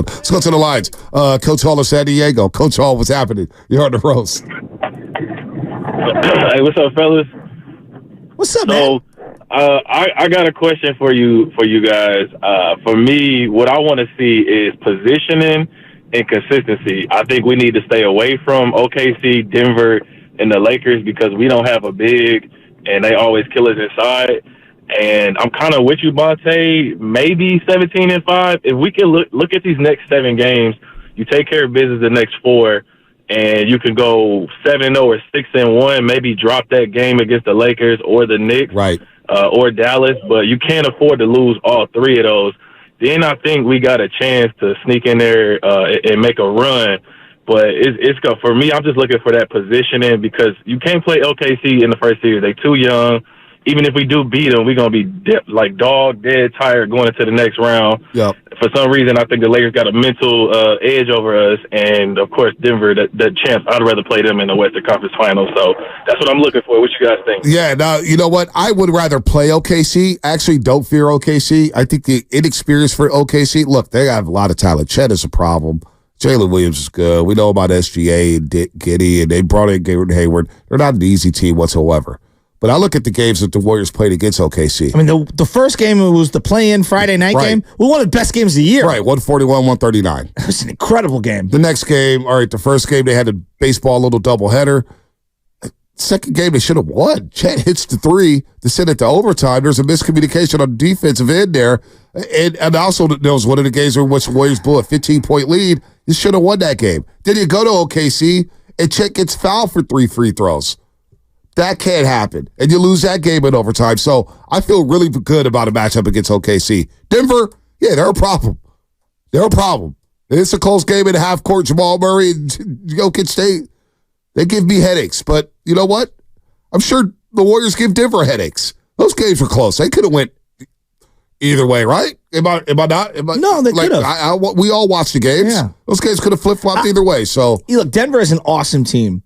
Let's go to the lines. Coach Hall of San Diego. Coach Hall, what's happening? You're on the roast. Hey, what's up, fellas? What's up, man? I got a question for you guys. For me, what I want to see is positioning and consistency. I think we need to stay away from OKC, Denver, and the Lakers because we don't have a big, and they always kill us inside. And I'm kind of with you, Bonte. Maybe 17-5. If we can look at these next 7 games, you take care of business the next 4, and you can go 7-0 or 6-1. Maybe drop that game against the Lakers or the Knicks, right, or Dallas. But you can't afford to lose all 3 of those. Then I think we got a chance to sneak in there and make a run. But it's for me. I'm just looking for that positioning because you can't play OKC in the first series. They too young. Even if we do beat them, we're going to be dog, dead, tired going into the next round. Yep. For some reason, I think the Lakers got a mental edge over us. And, of course, Denver, the champs, I'd rather play them in the Western Conference Finals. So that's what I'm looking for. What you guys think? Yeah, now, you know what? I would rather play OKC. I actually don't fear OKC. I think the inexperience for OKC, look, they have a lot of talent. Chet is a problem. Jalen Williams is good. We know about SGA and Giddey, and they brought in Gordon Hayward. They're not an easy team whatsoever. But I look at the games that the Warriors played against OKC. I mean, the first game was the play-in Friday night game. We won the best games of the year. Right, 141-139. It was an incredible game. The next game, all right, the first game, they had a baseball little doubleheader. Second game, they should have won. Chet hits the 3 to send it to overtime. There's a miscommunication on the defensive end there. And also, there was one of the games in which the Warriors blew a 15-point lead. You should have won that game. Then you go to OKC, and Chet gets fouled for 3 free throws. That can't happen. And you lose that game in overtime. So I feel really good about a matchup against OKC. Denver, yeah, they're a problem. They're a problem. It's a close game in half court. Jamal Murray and Jokic State, they give me headaches. But you know what? I'm sure the Warriors give Denver headaches. Those games were close. They could have went either way, right? Am I not? No, they could have. We all watched the games. Yeah. Those games could have flip-flopped either way. So look, Denver is an awesome team.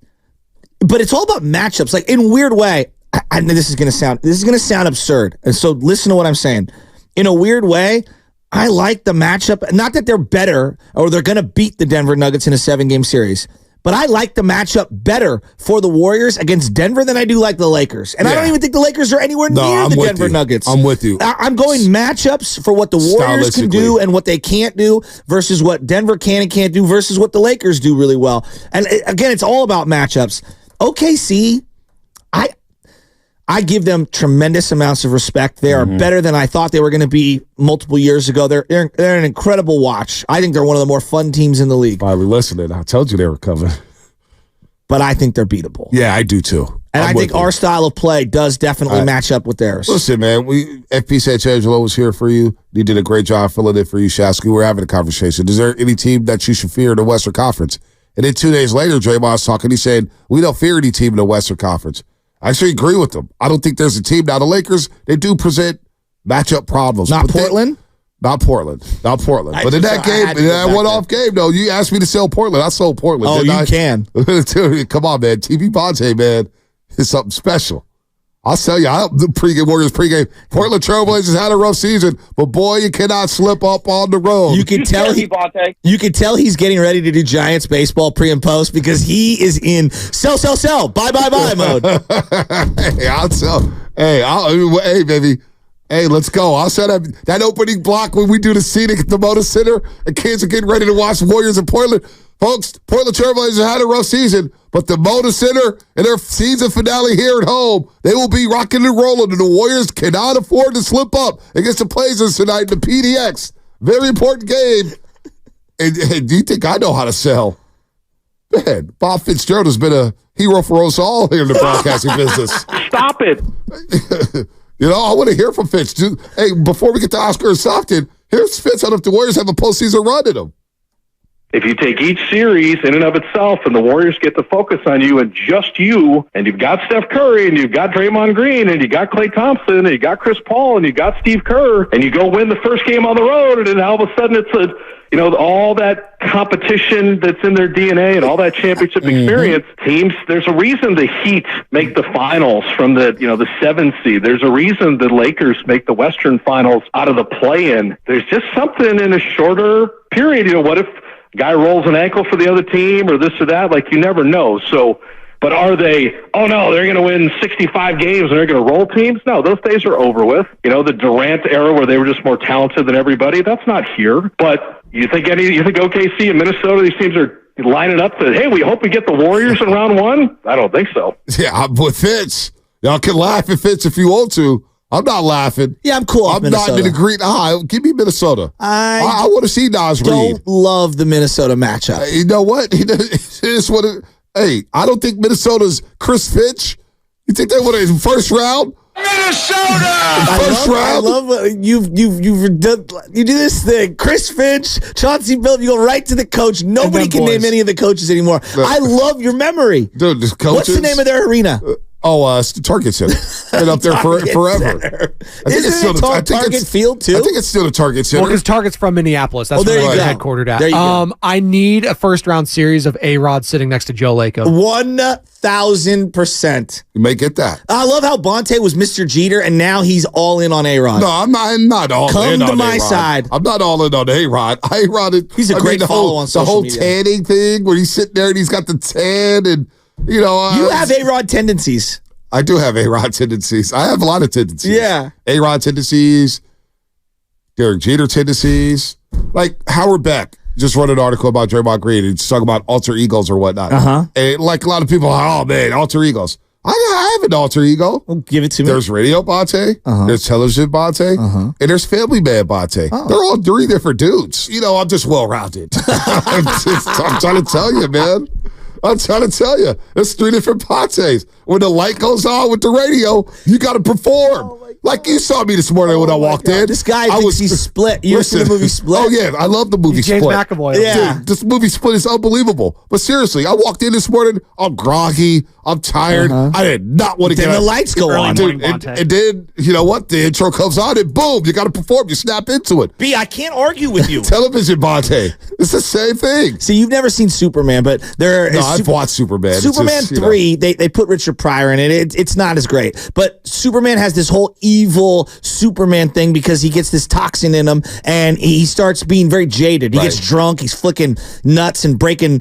But it's all about matchups. Like, in a weird way, I know this is going to sound absurd. And so listen to what I'm saying. In a weird way, I like the matchup. Not that they're better or they're going to beat the Denver Nuggets in a 7-game series. But I like the matchup better for the Warriors against Denver than I do like the Lakers. And I don't even think the Lakers are anywhere near the Denver Nuggets. I'm with you. I'm going matchups for what the Warriors can do and what they can't do versus what Denver can and can't do versus what the Lakers do really well. And again, it's all about matchups. OKC, I give them tremendous amounts of respect. They are better than I thought they were going to be multiple years ago. They're an incredible watch. I think they're one of the more fun teams in the league. Finally listening. I told you they were coming. But I think they're beatable. Yeah, I do too. And I think our style of play does definitely match up with theirs. Listen, man, FP Sanchangelo was here for you. He did a great job filling in for you, Shasky. We're having a conversation. Is there any team that you should fear in the Western Conference? And then 2 days later, Draymond was talking. He said, we don't fear any team in the Western Conference. I actually agree with him. I don't think there's a team. Now, the Lakers, they do present matchup problems. Not Portland? Not Portland. But in that game, in that one-off game, though, you asked me to sell Portland. I sold Portland. Oh, you can. Come on, man. TV Bonte, man, is something special. I'll tell you, the Warriors pregame. Portland Trailblazers had a rough season, but boy, you cannot slip up on the road. You can tell he's getting ready to do Giants baseball pre and post because he is in sell, buy mode. Hey, I'll sell. Hey, baby. Hey, let's go. I'll set up that opening block when we do the seating at the Moda Center and kids are getting ready to watch Warriors in Portland. Folks, Portland Trailblazers had a rough season, but the Moda Center and their season finale here at home, they will be rocking and rolling, and the Warriors cannot afford to slip up against the Blazers tonight in the PDX. Very important game. And do you think I know how to sell? Man, Bob Fitzgerald has been a hero for us all here in the broadcasting business. Stop it. You know, I want to hear from Fitz. Hey, before we get to Oscar and Stockton, here's Fitz on if the Warriors have a postseason run in them. If you take each series in and of itself and the Warriors get to focus on you and just you, and you've got Steph Curry and you've got Draymond Green and you got Klay Thompson and you got Chris Paul and you got Steve Kerr, and you go win the first game on the road, and then all of a sudden it's all that competition that's in their DNA and all that championship experience. Teams, there's a reason the Heat make the finals from the 7th seed. There's a reason the Lakers make the Western Finals out of the play-in. There's just something in a shorter period. What if a guy rolls an ankle for the other team or this or that? Like, you never know. So, but are they, oh no, they're going to win 65 games and they're going to roll teams? No, those days are over with. The Durant era where they were just more talented than everybody, that's not here. But you think OKC and Minnesota, these teams are lining up to, hey, we hope we get the Warriors in round one? I don't think so. Yeah, I'm with Fitz. Y'all can laugh at Fitz if you want to. I'm not laughing. Yeah, I'm cool. I'm not in agreement. Give me Minnesota. I want to see Nas Reed. Don't love the Minnesota matchup. You know what? Hey, I don't think Minnesota's Chris Finch. You think they would have first round? Minnesota! First round. I love you do this thing. Chris Finch, Chauncey Billups, you go right to the coach. Nobody can name any of the coaches anymore. I love your memory. Dude, the coaches, what's the name of their arena? It's the Target Center. Been up there forever. Isn't it Target Field too? I think it's still the Target Center. Well, because Target's from Minneapolis. That's there where you they're go. headquartered at. There you go. I need a first-round series of A-Rod sitting next to Joe Lacob. 1,000%. You may get that. I love how Bonte was Mr. Jeter, and now he's all in on A-Rod. No, I'm not all Come in on to my A-Rod. side. I'm not all in on A-Rod. A-Rod, He's a great follow on social media. The whole tanning thing where he's sitting there and he's got the tan and, you have A-Rod tendencies. I do have A-Rod tendencies. I have a lot of tendencies. Yeah. A-Rod tendencies, Derek Jeter tendencies. Like Howard Beck just wrote an article about Draymond Green. He's talking about alter egos or whatnot. And like a lot of people, oh man, alter egos. I have an alter ego. Well, give it to me. There's Radio Bonte, there's Television Bonte, and there's Family Man Bonte. They're all 3 different dudes. I'm just well-rounded. I'm trying to tell you, man. I'm trying to tell you. There's 3 different Bontes. When the light goes on with the radio, you got to perform. Like you saw me this morning when I walked in. This guy thinks he's Split. You ever seen the movie Split? Oh, yeah. I love the movie James Split. McAvoy. Yeah. Dude, this movie Split is unbelievable. But seriously, I walked in this morning. I'm groggy. I'm tired. I did not want to get Then up. the lights go on. Dude, and then, you know what? The intro comes on and boom, you got to perform. You snap into it. B, I can't argue with you. Television Bonte. It's the same thing. See, you've never seen Superman, but I've watched Superman. Superman 3, they put Richard Pryor in it. It's not as great. But Superman has this whole evil Superman thing because he gets this toxin in him and he starts being very jaded. He gets drunk. He's flicking nuts and breaking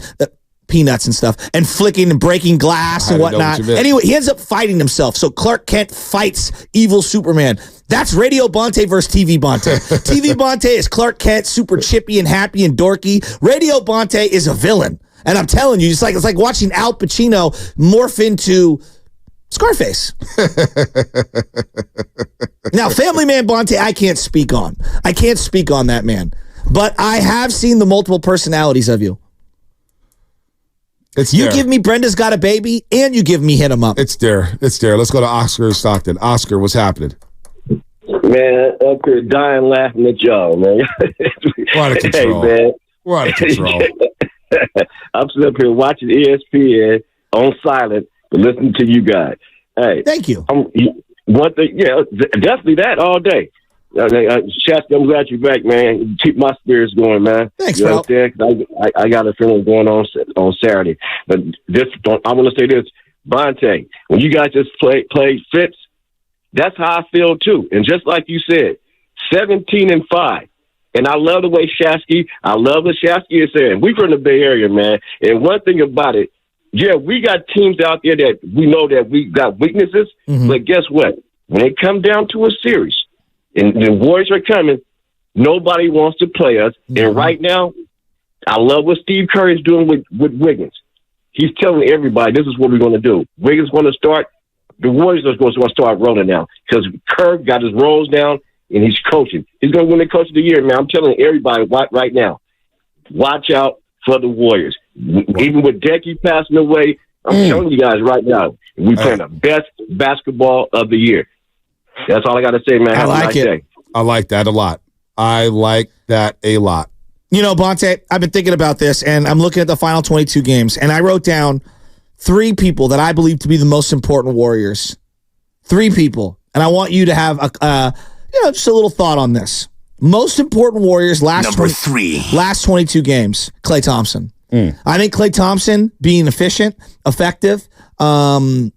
peanuts and stuff and flicking and breaking glass and whatnot. Anyway, he ends up fighting himself. So Clark Kent fights evil Superman. That's Radio Bonte versus TV Bonte. TV Bonte is Clark Kent, super chippy and happy and dorky. Radio Bonte is a villain. And I'm telling you, it's like watching Al Pacino morph into Scarface. Now, Family Man Bonte, I can't speak on. I can't speak on that man. But I have seen the multiple personalities of you. You give me Brenda's Got a Baby, and you give me Hit 'Em Up. It's there. Let's go to Oscar in Stockton. Oscar, what's happening? Man, up here dying laughing at y'all, man. We're out of control. Hey, man. We're out of control. I'm sitting up here watching ESPN on silent, but listening to you guys. Hey, thank you. One thing, definitely that all day. Shasta, I'm glad you're back, man. Keep my spirits going, man. Thanks, you know bro. I got a feeling going on Saturday. But I want to say this, Bonte, when you guys just played Fitz, that's how I feel too. And just like you said, 17-5. And I love the way I love what Shasky is saying. We're from the Bay Area, man. And one thing about it, we got teams out there that we know that we got weaknesses. But guess what? When it comes down to a series, and the Warriors are coming, nobody wants to play us. And right now, I love what Steve Kerr is doing with Wiggins. He's telling everybody, this is what we're going to do. Wiggins is going to start. The Warriors are going to start rolling now because Kerr got his rolls down and he's coaching. He's going to win the Coach of the Year, man. I'm telling everybody right now, watch out for the Warriors. Even with Decky passing away, I'm telling you guys right now, we're playing the best basketball of the year. That's all I got to say, man. Have a nice day. I like that a lot. I like that a lot. You know, Bonte, I've been thinking about this, and I'm looking at the final 22 games, and I wrote down 3 people that I believe to be the most important Warriors. 3 people. And I want you to have just a little thought on this. Most important Warriors last 22 games, Klay Thompson. I think Klay Thompson being efficient, effective, and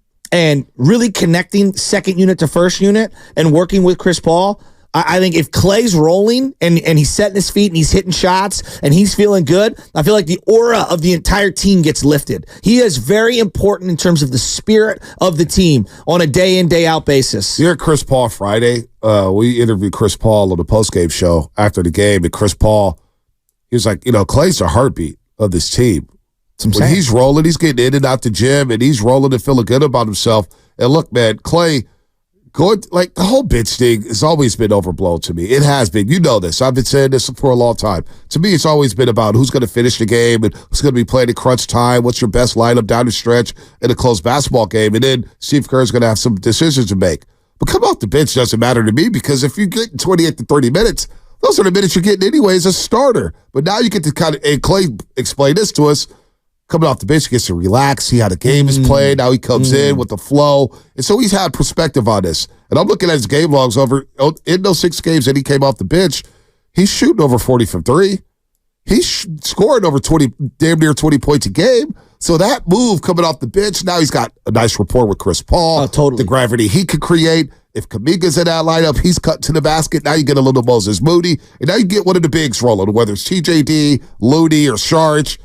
really connecting second unit to first unit and working with Chris Paul. I think if Klay's rolling and he's setting his feet and he's hitting shots and he's feeling good, I feel like the aura of the entire team gets lifted. He is very important in terms of the spirit of the team on a day in, day out basis. You're at Chris Paul Friday. We interviewed Chris Paul on the postgame show after the game, and Chris Paul, he was like, Klay's the heartbeat of this team. When he's rolling, he's getting in and out the gym, and he's rolling and feeling good about himself. And look, man, Klay, the whole bitch thing has always been overblown to me. It has been. You know this. I've been saying this for a long time. To me, it's always been about who's going to finish the game and who's going to be playing in crunch time, what's your best lineup down the stretch in a close basketball game, and then Steve Kerr's going to have some decisions to make. But come off the bench doesn't matter to me because if you get 28 to 30 minutes, those are the minutes you're getting anyway as a starter. But now you get to and Klay explained this to us, coming off the bench, he gets to relax, see how the game is played, now he comes in with the flow. And so he's had perspective on this. And I'm looking at his game logs in those 6 games that he came off the bench, he's shooting over 40 from 3. He's scoring over damn near 20 points a game. So that move coming off the bench, now he's got a nice rapport with Chris Paul. Oh, totally. The gravity he could create. If Kuminga's in that lineup, he's cut to the basket. Now you get a little Moses Moody. And now you get one of the bigs rolling, whether it's TJD, Looney, or Sharge.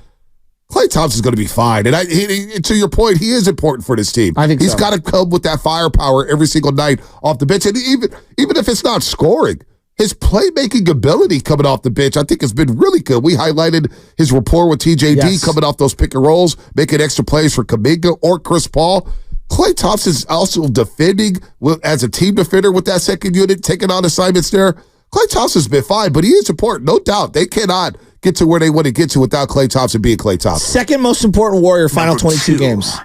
Klay Thompson's going to be fine. And to your point, he is important for this team. I think he's got to come with that firepower every single night off the bench. And even if it's not scoring, his playmaking ability coming off the bench, I think, has been really good. We highlighted his rapport with TJD coming off those pick and rolls, making extra plays for Kuminga or Chris Paul. Klay Thompson's also defending as a team defender with that second unit, taking on assignments there. Klay Thompson's been fine, but he is important, no doubt. They cannot get to where they want to get to without Klay Thompson being Klay Thompson. Second most important Warrior, final 22 games.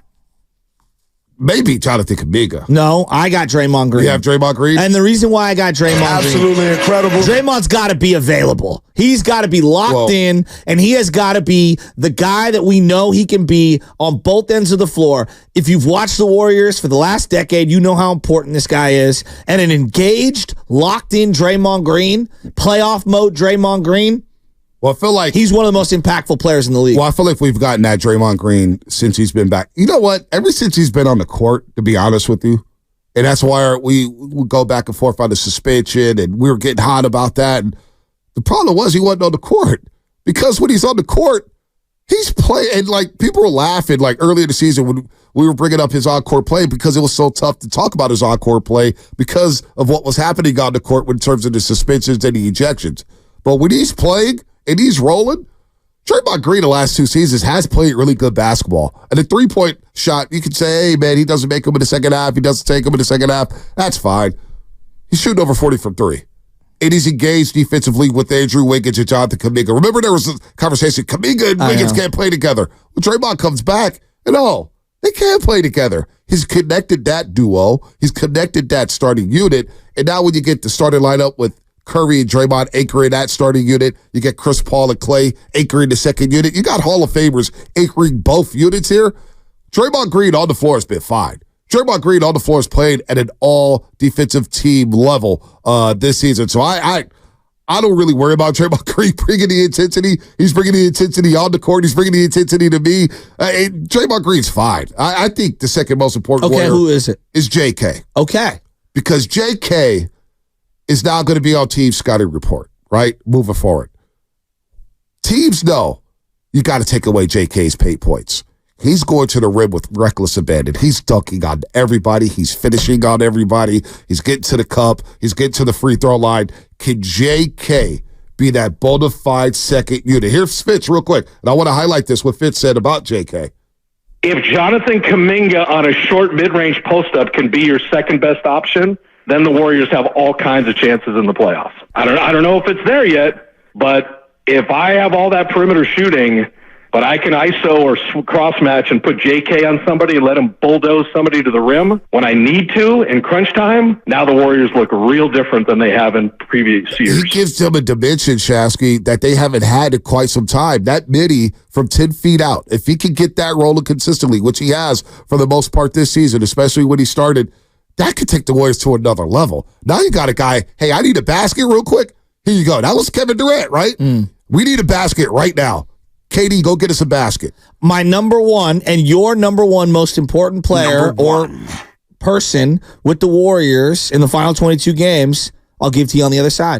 Maybe Jonathan Kuminga. No, I got Draymond Green. You have Draymond Green? And the reason why I got Draymond Absolutely Green, incredible. Draymond's got to be available. He's got to be locked in, and he has got to be the guy that we know he can be on both ends of the floor. If you've watched the Warriors for the last decade, you know how important this guy is. And an engaged, locked-in Draymond Green, playoff mode Draymond Green, well, I feel like he's one of the most impactful players in the league. Well, I feel like we've gotten that Draymond Green since he's been back. You know what? Ever since he's been on the court, to be honest with you, and that's why we go back and forth on the suspension, and we were getting hot about that. And the problem was he wasn't on the court because when he's on the court, he's playing. And like people were laughing like earlier in the season when we were bringing up his on-court play because it was so tough to talk about his on-court play because of what was happening on the court in terms of the suspensions and the ejections. But when he's playing and he's rolling, Draymond Green the last 2 seasons has played really good basketball. And the 3-point shot, you could say, hey, man, he doesn't make them in the second half. He doesn't take them in the second half. That's fine. He's shooting over 40 from 3. And he's engaged defensively with Andrew Wiggins and Jonathan Kuminga. Remember there was a conversation, Kuminga and Wiggins can't play together. When Draymond comes back, and they can't play together. He's connected that duo. He's connected that starting unit. And now when you get the starting lineup with Curry and Draymond anchoring that starting unit, you get Chris Paul and Klay anchoring the second unit. You got Hall of Famers anchoring both units here. Draymond Green on the floor has been fine. Draymond Green on the floor has played at an all-defensive team level this season. So I don't really worry about Draymond Green bringing the intensity. He's bringing the intensity on the court. He's bringing the intensity to me. Draymond Green's fine. I think the second most important player who is it? Is JK. Okay. Because JK is now going to be on Team Scouting Report, right? Moving forward. Teams know you got to take away JK's paint points. He's going to the rim with reckless abandon. He's dunking on everybody. He's finishing on everybody. He's getting to the cup. He's getting to the free throw line. Can JK be that bona fide second unit? Here's Fitz real quick, and I want to highlight this, what Fitz said about JK. If Jonathan Kuminga on a short mid-range post-up can be your second best option, then the Warriors have all kinds of chances in the playoffs. I don't know if it's there yet, but if I have all that perimeter shooting, but I can ISO or cross match and put JK on somebody and let him bulldoze somebody to the rim when I need to in crunch time. Now the Warriors look real different than they have in previous years. He gives them a dimension, Shasky, that they haven't had in quite some time. That midi from 10 feet out, if he can get that rolling consistently, which he has for the most part this season, especially when he started, that could take the Warriors to another level. Now you got a guy, hey, I need a basket real quick. Here you go. That was Kevin Durant, right? We need a basket right now. KD, go get us a basket. My number one and your number one most important player or person with the Warriors in the final 22 games, I'll give to you on the other side.